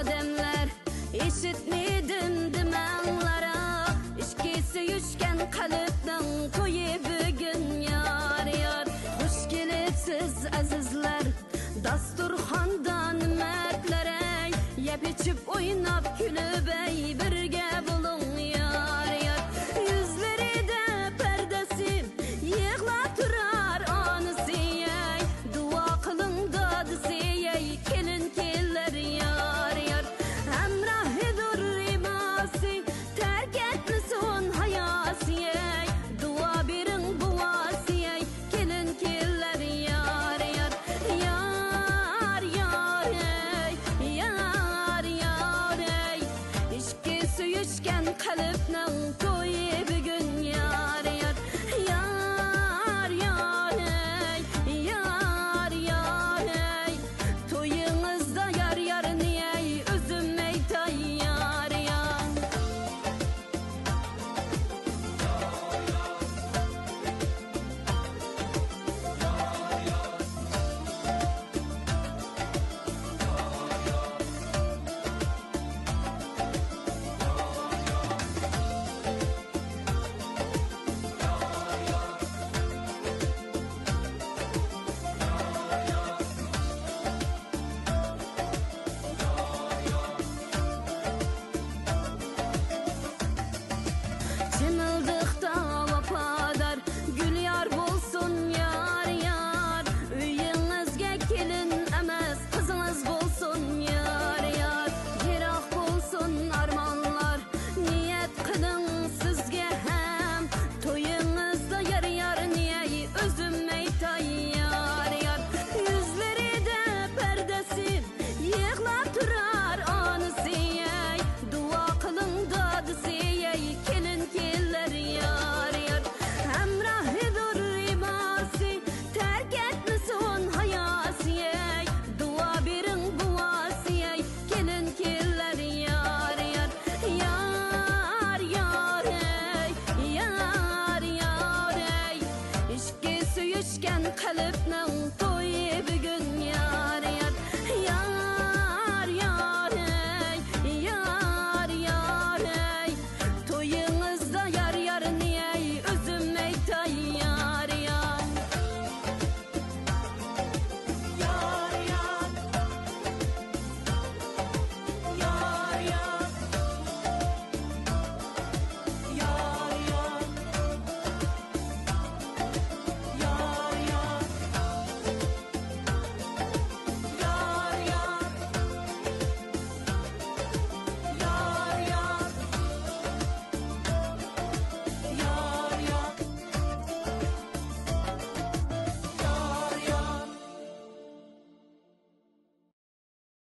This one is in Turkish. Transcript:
Ademler işitmedim dimenlara, işki söyüşken kalıptan koyu bugün yar yar. Hoş gelipsiz azizler dasturxondan nimatlere, yep içip oynap külüp ey birge bulun yar yar. Yüzleride perdesi yığlap turar anısı ey, dua kılın dadısı ey, kelin keller yar yar. Hemrahidur ribası terk etmesin hayası ey, dua birin buası ey, kelin keller yar yar. Yar yar ey, yar yar ey, işki söyüşken kalıpның toyu bugün yar yar. Yar yar ey, yar yar ey, toyunuzda yar yar niye özüm eytay yar yar. Cımıldıkta vapadar gül yar bolsun yar yar. Üyünüzge kelin emes kızınız bolsun yar yar. Yirak bolsun armanlar niyet kılın sizge hem, toyunuzda yar yar niye özüm eytay yar yar. Yüzleri de perdesi yığlap turar anısı ey, dua kılın dadısı ey, kelin keller yar yar. Hemrahidur ribası terk etmesin hayası ey, dua birin buası ey, kelin keller yar yar. Yar yar ey, yar yar ey, işki söyüşken kalıpның